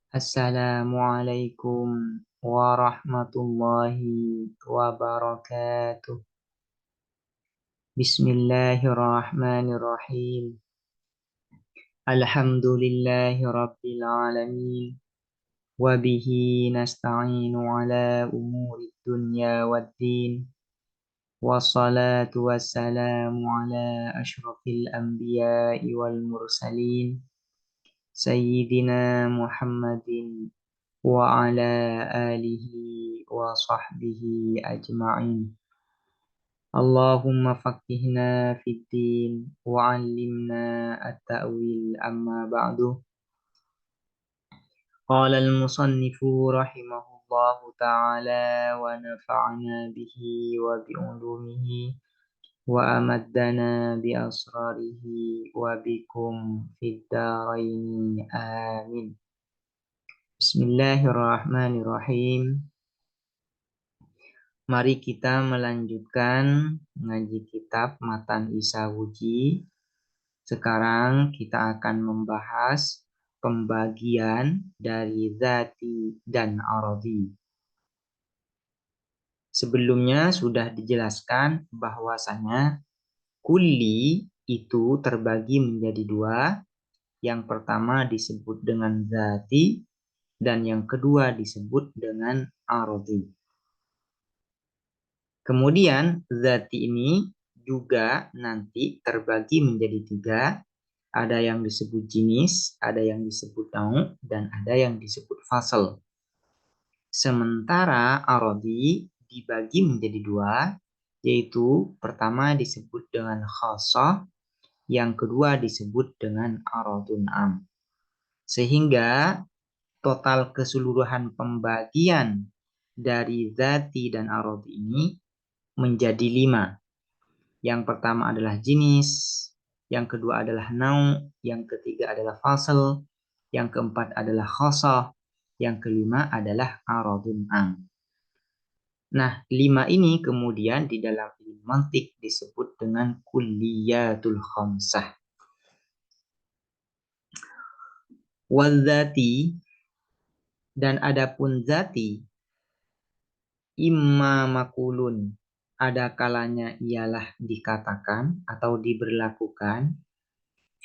Assalamualaikum warahmatullahi wabarakatuh. Bismillahirrahmanirrahim. Alhamdulillahi rabbil alamin. Wabihi nasta'inu ala umuri dunya waddin. Wassalatu wassalamu ala ashrafil anbiya'i wal mursalin. Sayyidina Muhammadin wa ala alihi wa sahbihi ajma'in. Allahumma faqihna fid din wa 'allimna at-ta'wil amma ba'du. Qala al-musannifu rahimahullahu ta'ala wa nafa'ana bihi wa bi ulumihi wa amaddana bi asrarihi wa bikum fid darain amin. Bismillahirrahmanirrahim. Mari kita melanjutkan ngaji kitab Matan Isawuji. Sekarang kita akan membahas pembagian dari zati dan aradi. Sebelumnya sudah dijelaskan bahwasanya kulli itu terbagi menjadi dua. Yang pertama disebut dengan zati dan yang kedua disebut dengan aradi. Kemudian zati ini juga nanti terbagi menjadi tiga. Ada yang disebut jenis, ada yang disebut nau, dan ada yang disebut fasal. Sementara aradi dibagi menjadi dua, yaitu pertama disebut dengan khassah, yang kedua disebut dengan aradun am. Sehingga total keseluruhan pembagian dari zati dan aradi ini menjadi 5. Yang pertama adalah jenis, yang kedua adalah nau, yang ketiga adalah fasal, yang keempat adalah khassah, yang kelima adalah aradun am. Nah, 5 ini kemudian di dalam ilmu mantik disebut dengan kulliyatul khamsah. Wadzati dan adapun zati imma makulun, ada kalanya ialah dikatakan atau diberlakukan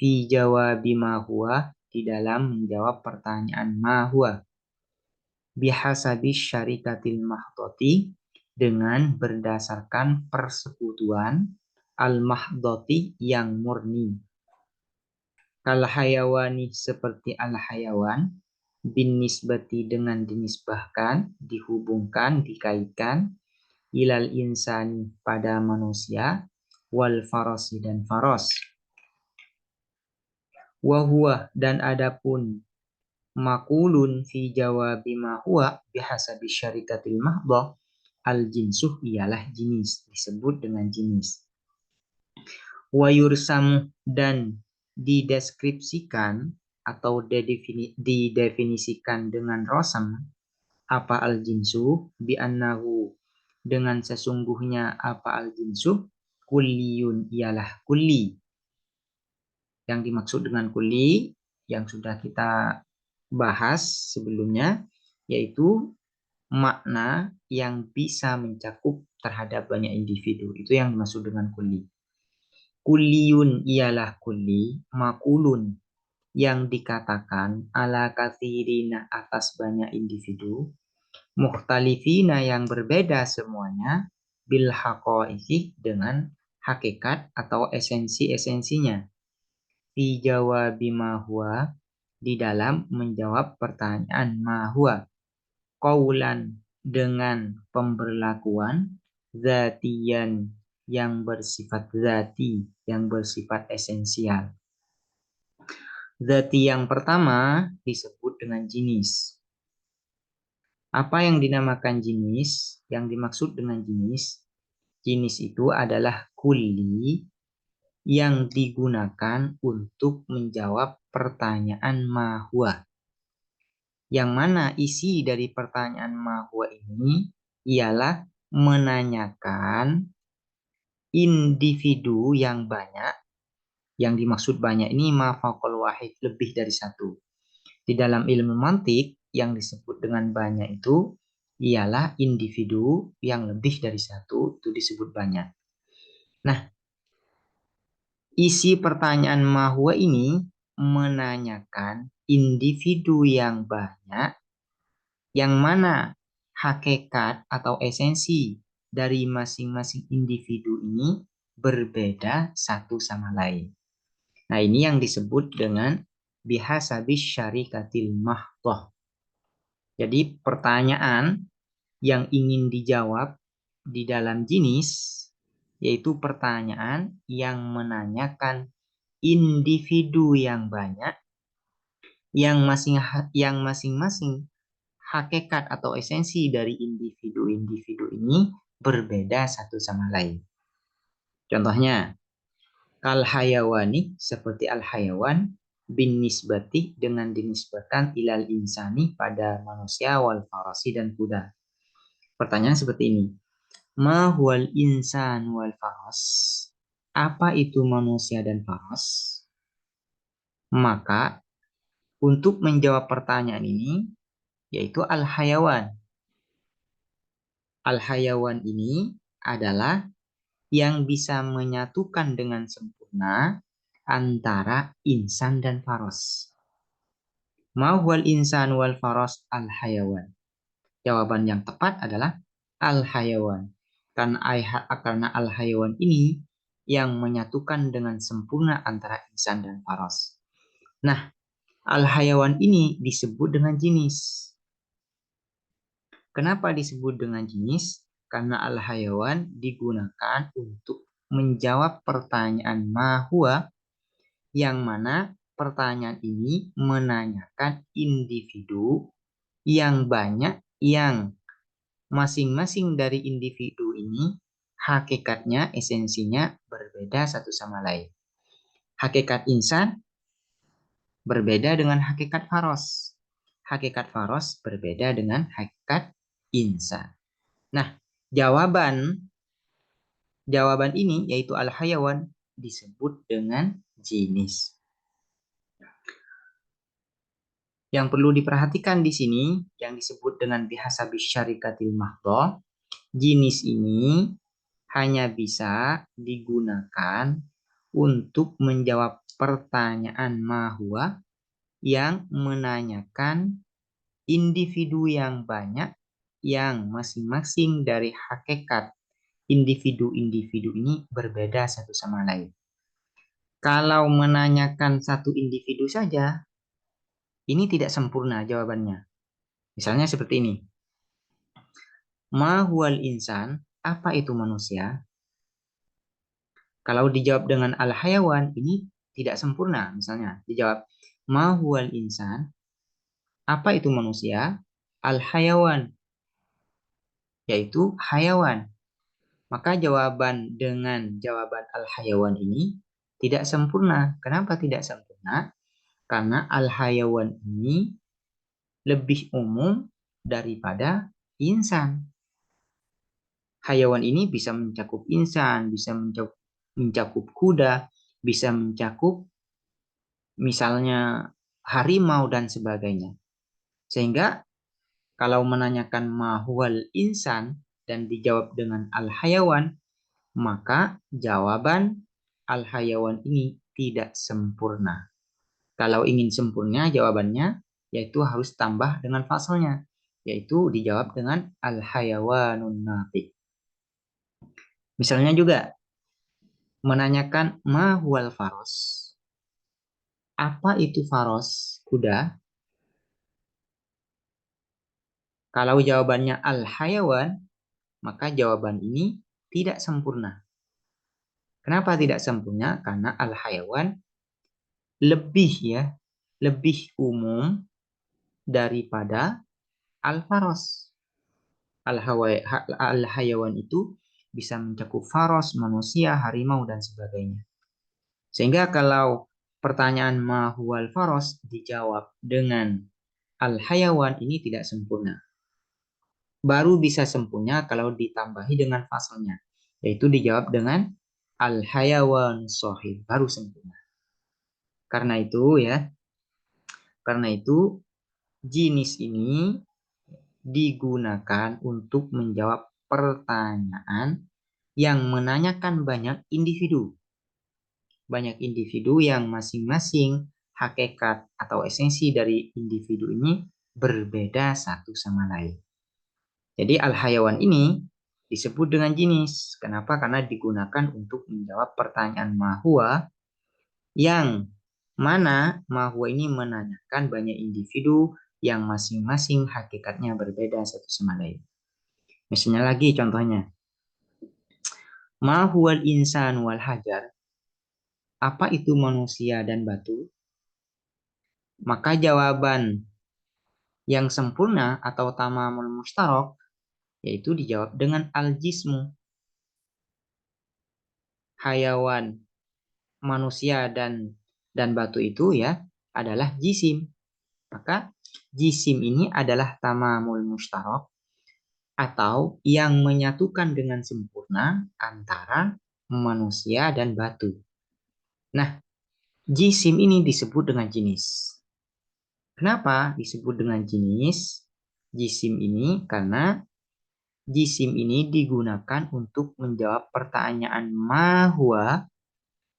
fi jawabi ma huwa, di dalam menjawab pertanyaan ma huwa, bihasabi syarikatil mahdoti, dengan berdasarkan persekutuan al mahdoti yang murni. Kal hayawani, seperti al hayawan, bin nisbati, dengan dinisbahkan, dihubungkan, dikaitkan, ilal insani, pada manusia, wal farosi, dan faros. Wahuwa, dan adapun makulun fi jawabi ma huwa bihasabi syarikatil mahdhah, al jinsuh, ialah jenis, disebut dengan jenis. Wa yursamu, dan dideskripsikan atau didefinisikan dengan rosam apa al jinsu, bi annahu, dengan sesungguhnya apa al jinsu, kulliyun, ialah kulli. Yang dimaksud dengan kulli yang sudah kita bahas sebelumnya, yaitu makna yang bisa mencakup terhadap banyak individu. Itu yang dimaksud dengan kulli. Kulliyun ialah kulli, makulun yang dikatakan, ala kathirina, atas banyak individu, mukhtalifina yang berbeda semuanya, bil haqaiqi, dengan hakikat atau esensi-esensinya, fi jawabi ma huwa, di dalam menjawab pertanyaan ma huwa, qaulan, dengan pemberlakuan, zatiyan, yang bersifat zati, yang bersifat esensial. Zati yang pertama disebut dengan jenis. Apa yang dinamakan jenis? Yang dimaksud dengan jenis itu adalah kulli yang digunakan untuk menjawab pertanyaan ma huwa. Yang mana isi dari pertanyaan ma huwa ini ialah menanyakan individu yang banyak. Yang dimaksud banyak ini ma faqal wahid, lebih dari satu. Di dalam ilmu mantik yang disebut dengan banyak itu ialah individu yang lebih dari satu itu disebut banyak. Nah, isi pertanyaan mahwa ini menanyakan individu yang banyak yang mana hakikat atau esensi dari masing-masing individu ini berbeda satu sama lain. Nah, ini yang disebut dengan bihasabis syarikatil mahdhah. Jadi pertanyaan yang ingin dijawab di dalam jenis yaitu pertanyaan yang menanyakan individu yang banyak yang masing-masing hakikat atau esensi dari individu-individu ini berbeda satu sama lain. Contohnya, kal hayawani seperti al hayawan bin nisbati dengan dinisbatan ilal insani pada manusia wal farasi dan kuda. Pertanyaan seperti ini. Ma huwal insan wal faras? Apa itu manusia dan faras? Maka untuk menjawab pertanyaan ini yaitu al hayawan. Al hayawan ini adalah yang bisa menyatukan dengan sempurna antara insan dan faras. Ma huwal insan wal faras al hayawan? Jawaban yang tepat adalah al-hayawan. Karena al-hayawan ini yang menyatukan dengan sempurna antara insan dan faras. Nah, al-hayawan ini disebut dengan jenis. Kenapa disebut dengan jenis? Karena al-hayawan digunakan untuk menjawab pertanyaan mahua yang mana pertanyaan ini menanyakan individu yang banyak yang masing-masing dari individu ini hakikatnya, esensinya berbeda satu sama lain. Hakikat insan berbeda dengan hakikat faros. Hakikat faros berbeda dengan hakikat insan. Nah, jawaban ini yaitu al-hayawan disebut dengan jenis. Yang perlu diperhatikan di sini yang disebut dengan bihasabis syarikatil mahdhah, jenis ini hanya bisa digunakan untuk menjawab pertanyaan mahwa yang menanyakan individu yang banyak yang masing-masing dari hakikat individu-individu ini berbeda satu sama lain. Kalau menanyakan satu individu saja, ini tidak sempurna jawabannya. Misalnya seperti ini. Ma huwal insan? Apa itu manusia? Kalau dijawab dengan al-hayawan, ini tidak sempurna. Misalnya, dijawab, ma huwal insan? Apa itu manusia? Al-hayawan, yaitu hayawan. Maka jawaban dengan jawaban al-hayawan ini tidak sempurna. Kenapa tidak sempurna? Karena al-hayawan ini lebih umum daripada insan. Hayawan ini bisa mencakup insan, bisa mencakup kuda, bisa mencakup misalnya harimau dan sebagainya. Sehingga kalau menanyakan mahwal insan dan dijawab dengan al-hayawan, maka jawaban al-hayawan ini tidak sempurna. Kalau ingin sempurna jawabannya, yaitu harus tambah dengan fasalnya, yaitu dijawab dengan al-hayawanun nafiq. Misalnya juga menanyakan mahwal faros. Apa itu faros? Kuda. Kalau jawabannya al-hayawan, maka jawaban ini tidak sempurna. Kenapa tidak sempurna? Karena al-hayawan lebih umum daripada al-faros. Al-hayawan itu bisa mencakup faros, manusia, harimau, dan sebagainya. Sehingga kalau pertanyaan mahwal faros dijawab dengan al-hayawan ini tidak sempurna. Baru bisa sempurna kalau ditambahi dengan fasalnya, yaitu dijawab dengan al-hayawan sahih, baru sempurna. Karena itu ya, Karena itu jinis ini digunakan untuk menjawab pertanyaan yang menanyakan banyak individu. Banyak individu yang masing-masing hakikat atau esensi dari individu ini berbeda satu sama lain. Jadi al-hayawan ini disebut dengan jenis. Kenapa? Karena digunakan untuk menjawab pertanyaan mahua yang mana mahua ini menanyakan banyak individu yang masing-masing hakikatnya berbeda satu sama lain. Misalnya lagi contohnya, mahual insan wal hajar, apa itu manusia dan batu? Maka jawaban yang sempurna atau tamamul mustarok yaitu dijawab dengan al-jismu. Hayawan, manusia dan batu itu ya adalah jisim. Maka jisim ini adalah tamamul mustarok atau yang menyatukan dengan sempurna antara manusia dan batu. Nah, jisim ini disebut dengan jenis. Kenapa disebut dengan jenis? Jisim ini karena jisim ini digunakan untuk menjawab pertanyaan mahwa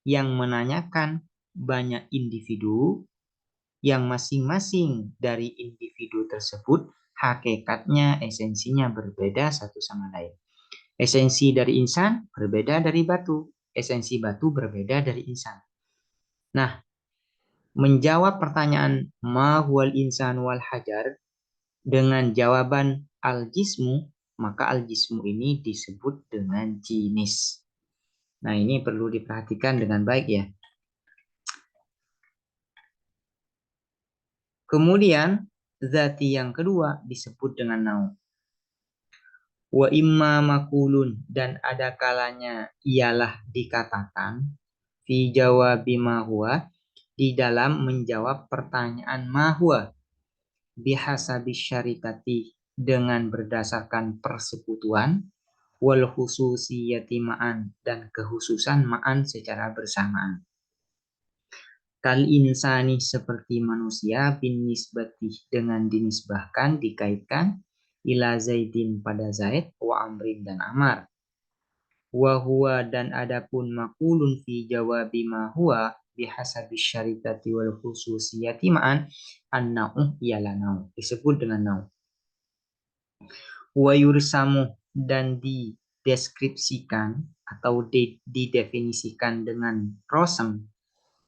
yang menanyakan banyak individu yang masing-masing dari individu tersebut hakikatnya esensinya berbeda satu sama lain. Esensi dari insan berbeda dari batu, esensi batu berbeda dari insan. Nah, menjawab pertanyaan ma huwal insan wal hajar dengan jawaban al-jismu, maka al-jismu ini disebut dengan jinis. Nah, ini perlu diperhatikan dengan baik ya. Kemudian, zati yang kedua disebut dengan naum. Wa imma makulun, dan ada kalanya ialah dikatakan fi jawabi ma huwa, di dalam menjawab pertanyaan ma huwa bihasabi syarikati, dengan berdasarkan persekutuan, wal khususiyati ma'an, dan kekhususan ma'an secara bersamaan. Kal insani, seperti manusia, bin nisbati, dengan dinisbahkan, dikaitkan, ila zaidin, pada Zaid, wa amrin, dan Amar. Wa huwa, dan adapun makulun fi jawabi ma huwa bihasabi syarikati wal khususiyati ma'an, an-na'u, ialah na'u, disebut dengan na'u. Wa yursamu, dan dideskripsikan atau didefinisikan dengan prosem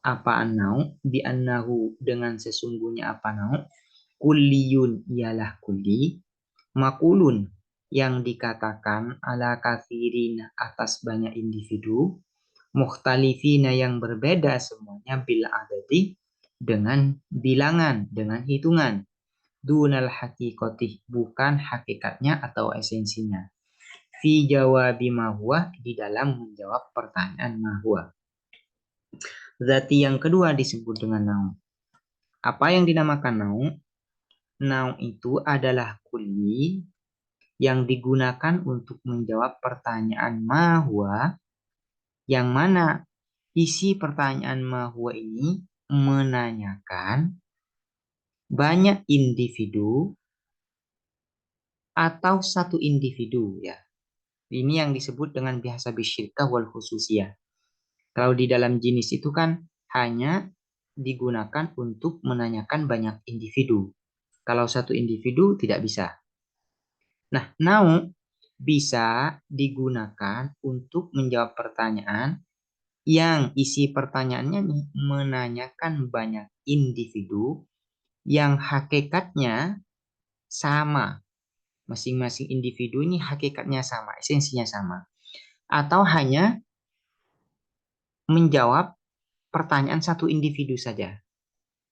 apa an-nau, bi annahu, dengan sesungguhnya apa nau, kulliyun, ialah kulli, makulun, yang dikatakan ala kathirin, atas banyak individu, mukhtalifina, yang berbeda semuanya, bil adadi, dengan bilangan, dengan hitungan, dunal hakikotih, bukan hakikatnya atau esensinya, fi jawabi mahwa, di dalam menjawab pertanyaan mahwa. Zati yang kedua disebut dengan naum. Apa yang dinamakan naum? Naum itu adalah kulli yang digunakan untuk menjawab pertanyaan mahwa, yang mana isi pertanyaan mahwa ini menanyakan banyak individu atau satu individu ya. Ini yang disebut dengan biasa bisyirkah wal khususiyah. Kalau di dalam jenis itu kan hanya digunakan untuk menanyakan banyak individu. Kalau satu individu tidak bisa. Nah, nau bisa digunakan untuk menjawab pertanyaan yang isi pertanyaannya nih menanyakan banyak individu yang hakikatnya sama. Masing-masing individu ini hakikatnya sama, esensinya sama. Atau hanya menjawab pertanyaan satu individu saja.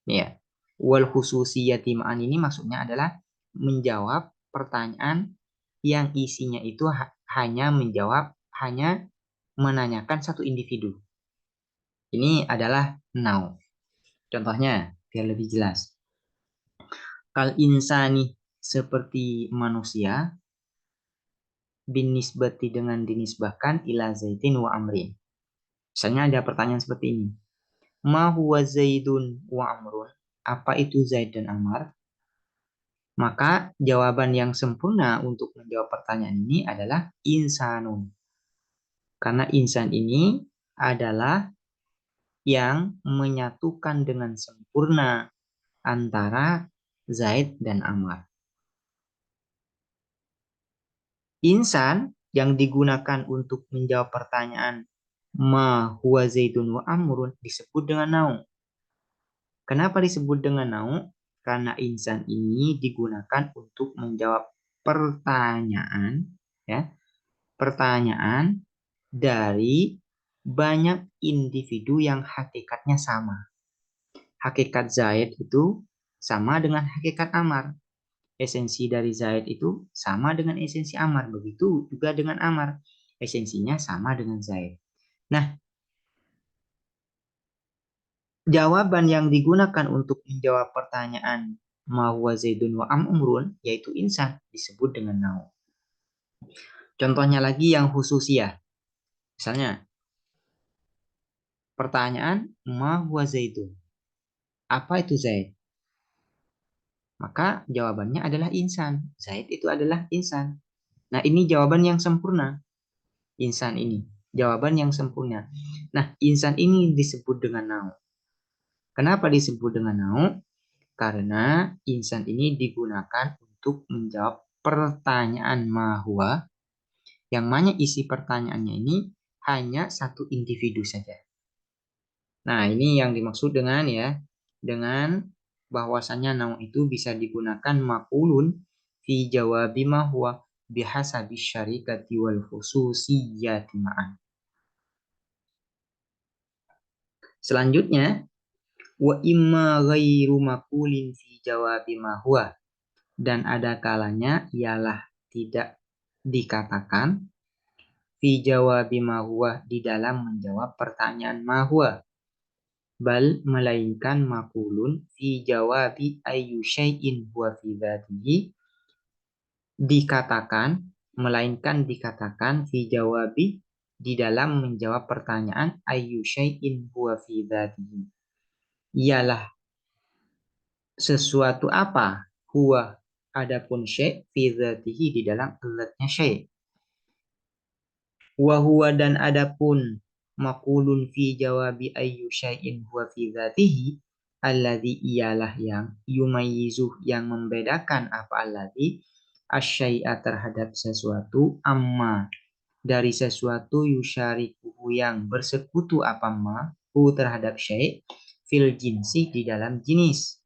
Ya. Wal khususiyati ma'an, ini maksudnya adalah menjawab pertanyaan yang isinya itu hanya menanyakan satu individu. Ini adalah now. Contohnya biar lebih jelas. Kal insani, seperti manusia, bin nisbati, dengan dinisbahkan, ila zaidin wa amrin. Misalnya ada pertanyaan seperti ini. Ma huwa zaidun wa amrun? apa itu Zaid dan Ammar? Maka jawaban yang sempurna untuk menjawab pertanyaan ini adalah insanun. Karena insan ini adalah yang menyatukan dengan sempurna antara Zaid dan Ammar. Insan yang digunakan untuk menjawab pertanyaan ma huwa Zaidun wa Amrun disebut dengan naung. Kenapa disebut dengan naung? Karena insan ini digunakan untuk menjawab pertanyaan, ya, pertanyaan dari banyak individu yang hakikatnya sama. Hakikat Zaid itu sama dengan hakikat Ammar. Esensi dari Zaid itu sama dengan esensi Ammar. Begitu juga dengan Ammar. Esensinya sama dengan Zaid. Nah, jawaban yang digunakan untuk menjawab pertanyaan ma huwa Zaidun wa Amrun yaitu insan disebut dengan nau. Contohnya lagi yang khususiyah. Misalnya pertanyaan ma huwa Zaidun. Apa itu Zaid? Maka jawabannya adalah insan. Zaid itu adalah insan. Nah, ini jawaban yang sempurna. Insan ini. Jawaban yang sempurna. Nah, insan ini disebut dengan nau. Kenapa disebut dengan nau? Karena insan ini digunakan untuk menjawab pertanyaan mahwa yang mana isi pertanyaannya ini hanya satu individu saja. Nah, ini yang dimaksud dengan bahwasannya naung itu bisa digunakan makulun fi jawabi mahwa bihasabi syarikati wal khususiyati ma'an. Selanjutnya, wa imma ghairu makulin fi jawabi mahwa, dan ada kalanya ialah tidak dikatakan fi jawabi mahwa di dalam menjawab pertanyaan mahwa, bal melainkan makulun fi jawabi ayyu syai'in huwa fi dzatihi, dikatakan melainkan dikatakan fi jawabi di dalam menjawab pertanyaan ayyu syai'in huwa fi dzatihi, ialah sesuatu apa, huwa adapun syai' fi dzatihi di dalam zatnya syai'. Wa huwa dan adapun maqulun fi jawabi ayyu syai'in huwa fi dzatihi alladzi ialah yang yumayyizu yang membedakan apa alladzi asyai'a terhadap sesuatu amma dari sesuatu yusyarikuhu yang bersekutu apa ma hu terhadap syai' fil jinsi di dalam jenis.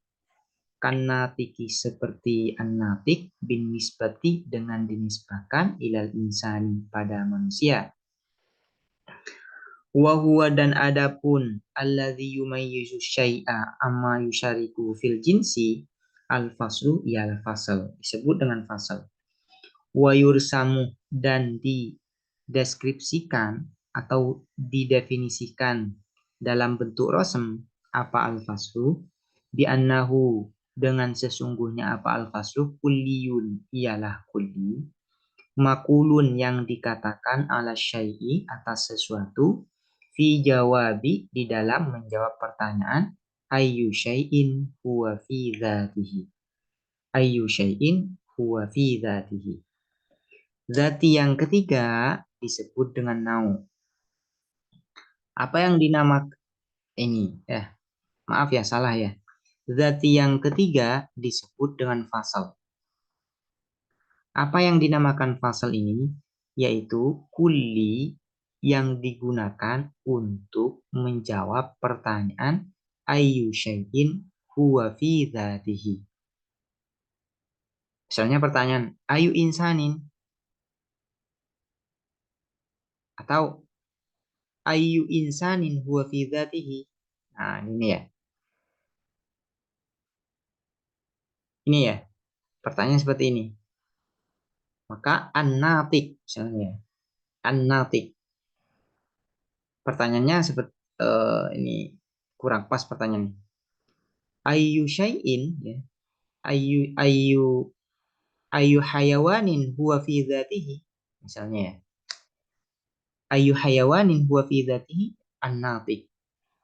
Kannatiki seperti an-natik bin nisbati dengan dinisbahkan ilal insani pada manusia. Wa huwa dan adapun alladzi yumayyizu syai'a amma yusyariku fil jinsi al-faslu ialah fasal, disebut dengan fasal. Wa yursamu dan dideskripsikan atau didefinisikan dalam bentuk rosem apa al-faslu bi annahu dengan sesungguhnya apa al-faslu kulliyun ialah kulli, makulun yang dikatakan ala syai'i atas sesuatu, fi jawabi di dalam menjawab pertanyaan ayyu syai'in huwa fi dzatihi. Ayyu syai'in huwa fi dzatihi. Zati yang ketiga disebut dengan nau. Apa yang dinamakan ini? Maaf ya, salah ya. Zati yang ketiga disebut dengan fasal. Apa yang dinamakan fasal ini? Yaitu kulli yang digunakan untuk menjawab pertanyaan ayyu syai'in huwa fi dzatihi. Misalnya pertanyaan ayu insanin atau ayu insanin huwa fi dzatihi. Nah, ini ya. Ini ya. Pertanyaan seperti ini. Maka an-natik misalnya. An-natik. Pertanyaannya seperti ini kurang pas pertanyaannya. Ayu syai'in ya. Ayu hayawanin huwa fi dzatihi. Misalnya ya. Ayu hayawanin huwa fi dzatihi an-natik.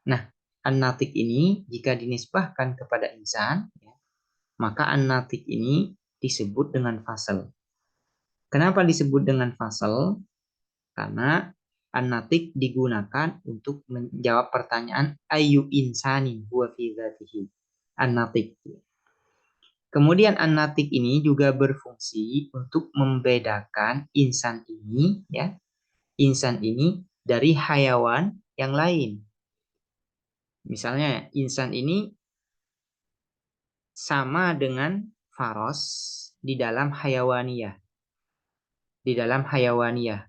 Nah, An-natik ini jika dinisbahkan kepada insan, ya, maka an-natik ini disebut dengan fasal. Kenapa disebut dengan fasal? Karena an-natik digunakan untuk menjawab pertanyaan ayu insani huwa fi dzatihi. An-natik. Kemudian an-natik ini juga berfungsi untuk membedakan insan ini, ya, insan ini dari hayawan yang lain. Misalnya insan ini sama dengan faros di dalam hayawaniyah. Di dalam hayawaniyah.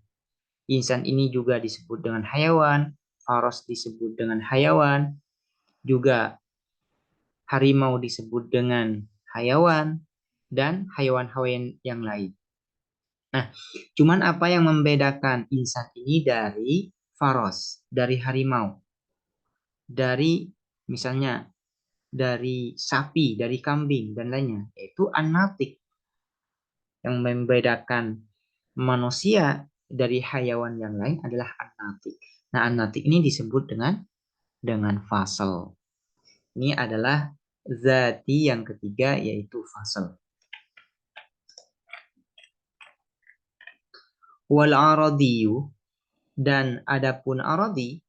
Insan ini juga disebut dengan hayawan, faros disebut dengan hayawan, juga harimau disebut dengan hayawan, dan hayawan-hayawan yang lain. Nah, cuman apa yang membedakan insan ini dari faros, dari harimau, dari misalnya dari sapi, dari kambing, dan lainnya, yaitu an-natik. Yang membedakan manusia dari hayawan yang lain adalah an-natik. Nah, an-natik ini disebut dengan fasal. Ini adalah zati yang ketiga, yaitu fasal. Wal aradiyu, dan adapun aradi,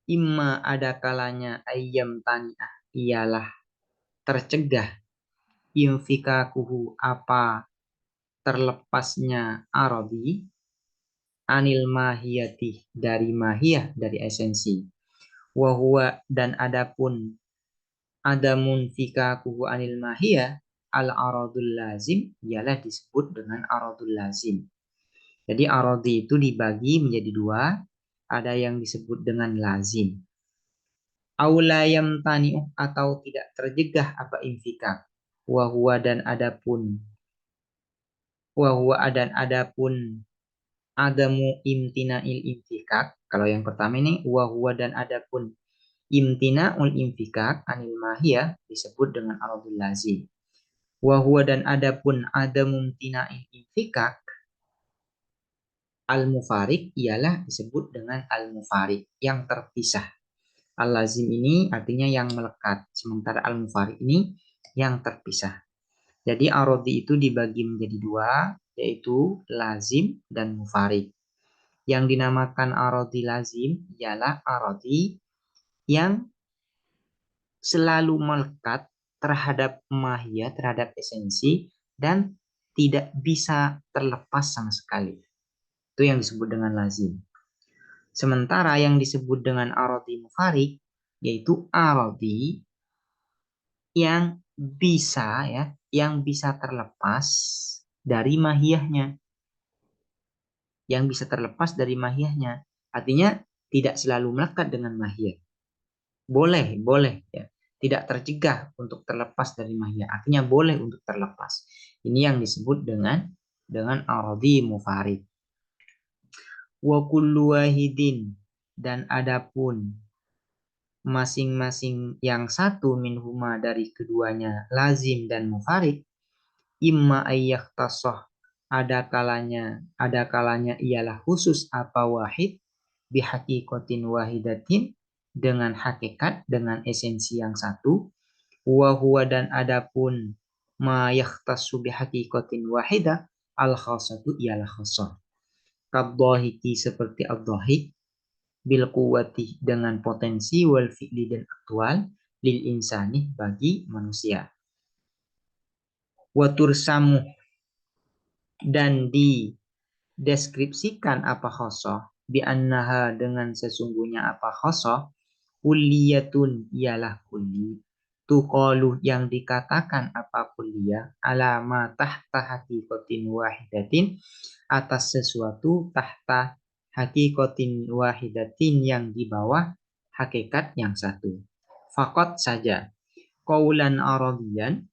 imma ada kalanya ayam tani'ah, ialah tercegah infikakuhu apa terlepasnya aradi, anil mahiyati dari mahiyah, dari esensi. Wahwa, dan adapun adamun fikakuhu anil mahiyah al aradul lazim, ialah disebut dengan aradul lazim. Jadi aradi itu dibagi menjadi dua, ada yang disebut dengan lazim. Aulayam tani'uh, atau tidak terjegah apa infika. Wahwa, dan adapun adamu imtina'il infikak. Kalau yang pertama ini wahwa, dan adapun imtina'ul infikak anil mahiyah disebut dengan aradul lazim. Wahwa, dan adapun adamu imtina'il infikak al-mufarik, ialah disebut dengan al-mufarik, yang terpisah. Al-lazim ini artinya yang melekat, sementara al-mufarik ini yang terpisah. Jadi arodi itu dibagi menjadi dua, yaitu lazim dan mufarik. Yang dinamakan arodi lazim ialah arodi yang selalu melekat terhadap mahiyah, terhadap esensi, dan tidak bisa terlepas sama sekali. Itu yang disebut dengan lazim. Sementara yang disebut dengan arodi mufarik, yaitu arodi yang bisa, ya, yang bisa terlepas dari mahiyahnya. Yang bisa terlepas dari mahiyahnya. Artinya tidak selalu melekat dengan mahiyah. Boleh, ya. Tidak tercegah untuk terlepas dari mahiyah. Artinya boleh untuk terlepas. Ini yang disebut dengan aradi mufarid. Wa kullu wahidin, dan adapun masing-masing yang satu minhuma dari keduanya lazim dan mufarid, imma ayyaktasoh, ada kalanya ialah khusus apa wahid bihaqikotin wahidatin, dengan hakikat, dengan esensi yang satu. Wa huwa, dan adapun ma yakhtassu bihaqikotin wahidah al khasatu, ialah khasah. Kadhahiki, seperti ad-dhahik, bil quwwati, dengan potensi, wal fi'li, dan aktual, lil insani, bagi manusia. Wa tursamu, dan dideskripsikan apa khosoh, bi annaha, dengan sesungguhnya apa khosoh, kulliyatun, ialah kulli, tuqalu, yang dikatakan apa kulliyah, alama tahta hakikotin wahidatin, atas sesuatu tahta hakikotin wahidatin, yang di bawah hakikat yang satu. Fakot saja, qaulan aradiyan,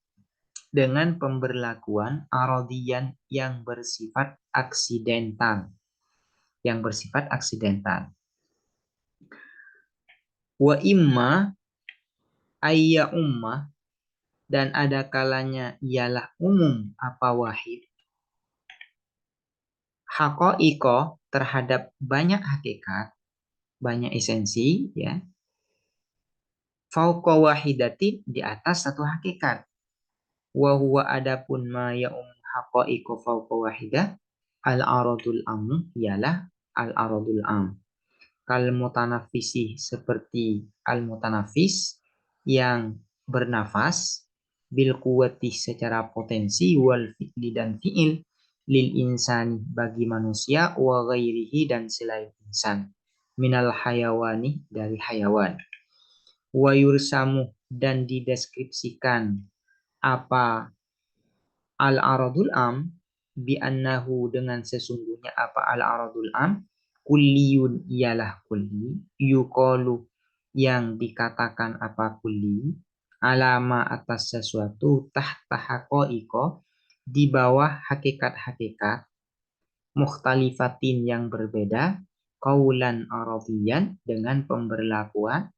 dengan pemberlakuan aradiyan yang bersifat aksidental. Yang bersifat aksidental. Wa imma ayya ummah, dan ada kalanya ialah umum apa wahid, hakoiko, terhadap banyak hakikat, banyak esensi, ya, Fauqa wahidatin di atas satu hakikat. Wa huwa adapun ma ya'um haqaiqo fauqa wahidah al-aradul am ialah al-aradul am. Kal mutanafisi seperti al-mutanafis yang bernafas bil kuwati secara potensi wal fi'li dan fi'il lil insani bagi manusia wa ghairihi dan selain insan minal hayawani dari hayawan wa yursamu dan dideskripsikan apa al-aradul am bi annahu dengan sesungguhnya apa al-aradul am kulliyun ialah kulli yuqalu yang dikatakan apa kulli alama atas sesuatu tahta haqaiqo di bawah hakikat-hakikat mukhtalifatin yang berbeda kaulan arabian dengan pemberlakuan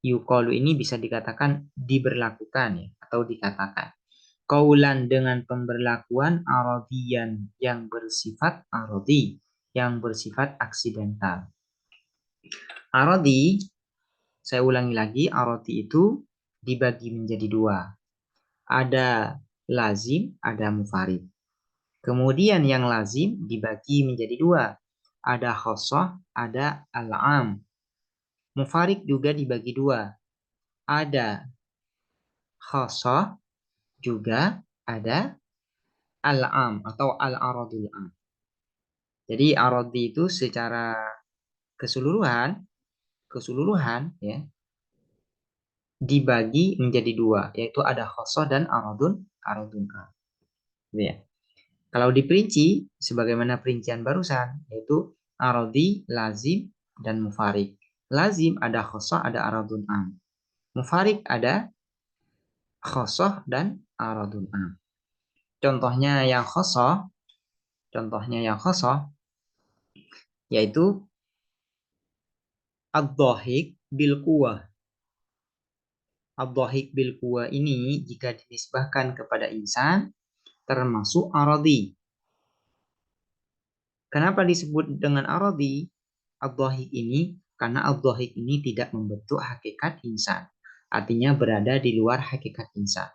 yuqalu ini bisa dikatakan diberlakukan ya atau dikatakan kaulan dengan pemberlakuan aradian yang bersifat aradi, yang bersifat aksidental. Aradi, saya ulangi lagi, aradi itu dibagi menjadi dua. Ada lazim, ada mufarid. Kemudian yang lazim dibagi menjadi dua. Ada khosoh, ada al-am. Mufarid juga dibagi dua. Ada khosoh, juga ada al-am atau al-aradul am. Jadi arodi itu secara keseluruhan ya dibagi menjadi dua, yaitu ada khosoh dan aradun am. Ya. Kalau diperinci sebagaimana perincian barusan, yaitu arodi, lazim, dan mufarik. Lazim ada khosoh, ada aradun am. Mufarik ada khosoh dan aradun am. Contohnya yang khosoh yaitu ad-dhahik bil quwah. Ad-dhahik bil quwah ini jika dinisbahkan kepada insan termasuk aradi. Kenapa disebut dengan aradi? Ad-dhahik ini karena ad-dhahik ini tidak membentuk hakikat insan. Artinya berada di luar hakikat insan.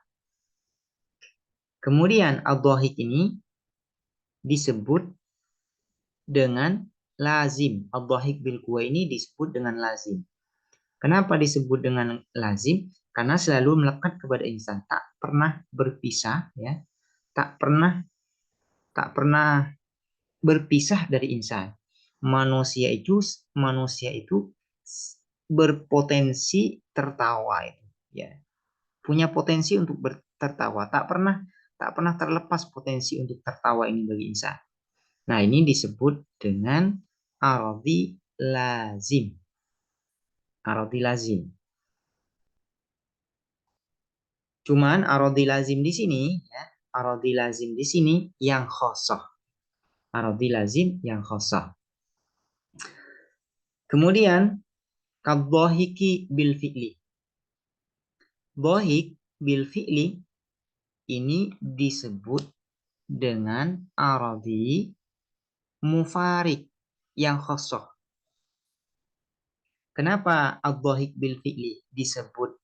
Kemudian ad-dhahik ini disebut dengan lazim. Ad-dhahik bil quwah ini disebut dengan lazim. Kenapa disebut dengan lazim? Karena selalu melekat kepada insan, tak pernah berpisah ya, tak pernah berpisah dari insan. Manusia itu berpotensi tertawa itu ya. Punya potensi untuk tertawa, tak pernah terlepas potensi untuk tertawa ini bagi insan. Nah, ini disebut dengan aradi lazim. Aradi lazim. Cuman aradi lazim di sini ya, aradi lazim di sini yang khosoh. Aradi lazim yang khosoh. Kemudian kadhahiki bil fi'li. Dhahik bil fi'li ini disebut dengan aradi mufarik yang khosoh. Kenapa ad-dhahik bil fi'li disebut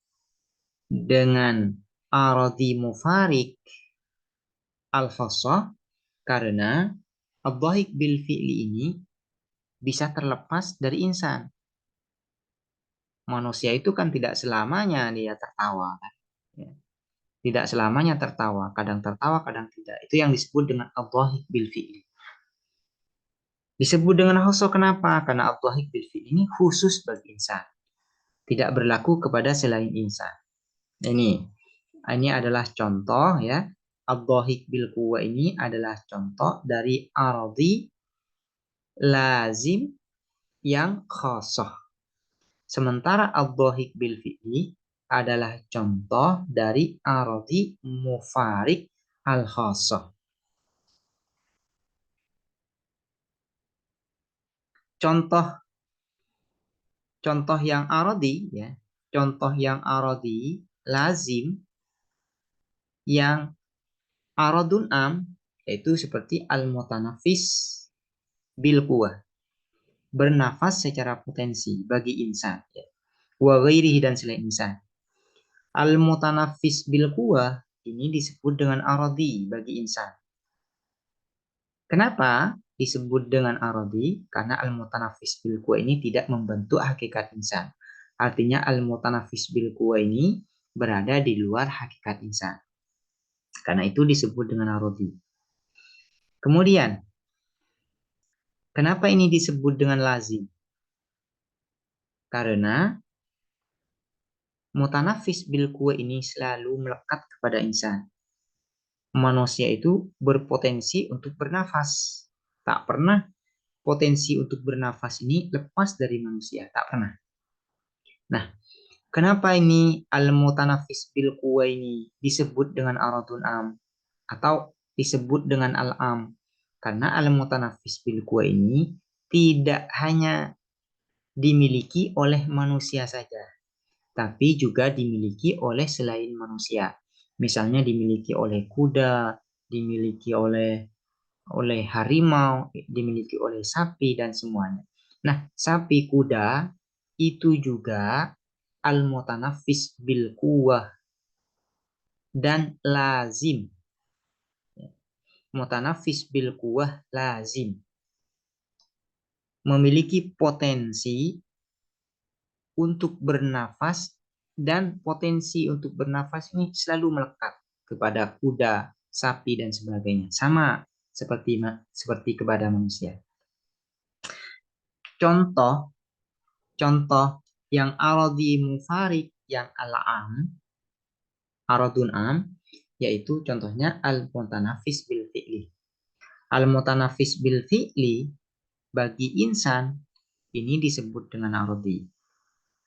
dengan aradi mufarik al-khosoh? Karena ad-dhahik bil fi'li ini bisa terlepas dari insan. Manusia itu kan tidak selamanya dia tertawa. Ya. Tidak selamanya tertawa. Kadang tertawa, kadang tidak. Itu yang disebut dengan ad-dhahik bil fi'li. Disebut dengan khosoh kenapa? Karena ad-dhahik bil fi'li ini khusus bagi insan. Tidak berlaku kepada selain insan. Ini adalah contoh ya. Ad-dhahik bil quwwah ini adalah contoh dari aradi lazim yang khosoh. Sementara ad-dhahik bil fi'li adalah contoh dari aradi mufarik al-khosoh. Contoh yang aradi ya. Contoh yang aradi lazim yang aradun am yaitu seperti al-mutanafis bil quwwah. Bernafas secara potensi bagi insan ya. wa ghairihi dan selain insan. Al-mutanafis bil quwah ini disebut dengan aradi bagi insan. Kenapa disebut dengan aradi? Karena al-mutanafis bil quwah ini tidak membentuk hakikat insan. Artinya al-mutanafis bil quwah ini berada di luar hakikat insan. Karena itu disebut dengan aradi. Kemudian, kenapa ini disebut dengan lazim? Karena mutanafis bil quwah ini selalu melekat kepada insan. Manusia itu berpotensi untuk bernafas. Tak pernah potensi untuk bernafas ini lepas dari manusia. Tak pernah. Nah, kenapa ini al-mutanafis bil quwah ini disebut dengan aradun am atau disebut dengan al-am? Karena al-mutanafis bil quwah ini tidak hanya dimiliki oleh manusia saja, tapi juga dimiliki oleh selain manusia. Misalnya dimiliki oleh kuda, dimiliki oleh harimau, dimiliki oleh sapi dan semuanya. Nah, sapi, kuda itu juga al-mutanafis bil quwah dan lazim. Mutanafis bil quwah lazim. Memiliki potensi untuk bernafas dan potensi untuk bernafas ini selalu melekat kepada kuda, sapi dan sebagainya. Sama seperti kepada manusia. Contoh yang aradi mufarik yang al-am, aradun am, yaitu contohnya al-mutanafis bil fi'li. Al-mutanafis bil fi'li bagi insan ini disebut dengan aradi.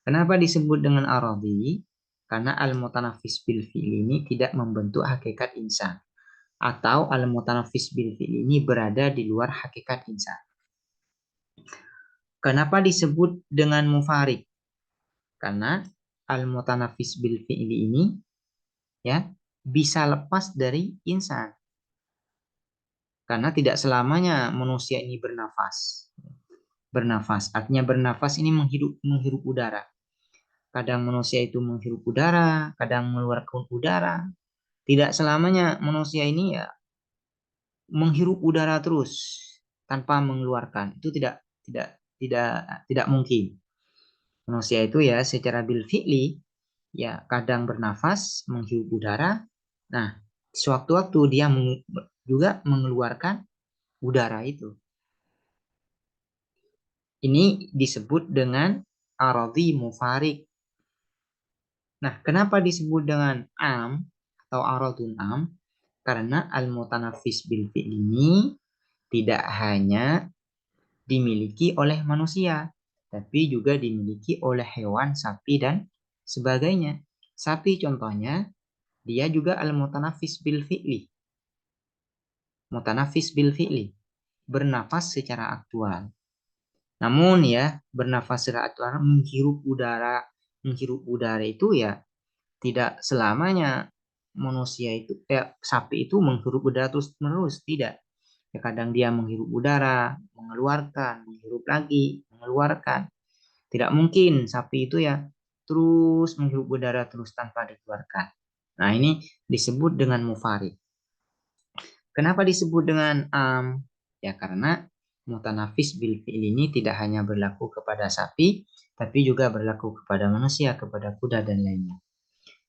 Kenapa disebut dengan aradi? Karena al-mutanafis bil fi'li ini tidak membentuk hakikat insan. Atau al-mutanafis bil fi'li ini berada di luar hakikat insan. Kenapa disebut dengan mufarik? Karena al-mutanafis bil fi'li ini ya bisa lepas dari insan. Karena tidak selamanya manusia ini bernafas. Bernafas, artinya bernafas ini menghirup udara. Kadang manusia itu menghirup udara, kadang mengeluarkan udara. Tidak selamanya manusia ini ya menghirup udara terus tanpa mengeluarkan. Itu tidak mungkin. Manusia itu ya secara bil fi'li ya kadang bernafas, menghirup udara. Nah, sewaktu-waktu dia juga mengeluarkan udara itu. Ini disebut dengan aradi mufarik. Nah, kenapa disebut dengan am atau aradun am? Karena al-mutanafis bil fi'l ini tidak hanya dimiliki oleh manusia, tapi juga dimiliki oleh hewan, sapi, dan sebagainya. Sapi contohnya, dia juga al-mutanafis bil fi'li. Mutanafis bil fi'li. Bernafas secara aktual. Namun ya, bernafas secara aktual, menghirup udara itu ya tidak selamanya manusia itu, sapi itu menghirup udara terus menerus, tidak. Ya, kadang dia menghirup udara, mengeluarkan, menghirup lagi, mengeluarkan. Tidak mungkin sapi itu ya terus menghirup udara terus tanpa dikeluarkan. Nah, ini disebut dengan mufarid. Kenapa disebut dengan ya karena mutanafis bil fi'il ini tidak hanya berlaku kepada sapi, tapi juga berlaku kepada manusia, kepada kuda dan lainnya.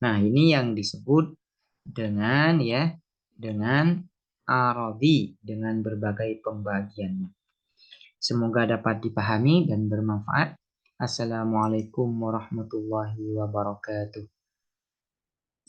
Nah, ini yang disebut dengan aradi, dengan berbagai pembagiannya. Semoga dapat dipahami dan bermanfaat. Assalamualaikum warahmatullahi wabarakatuh.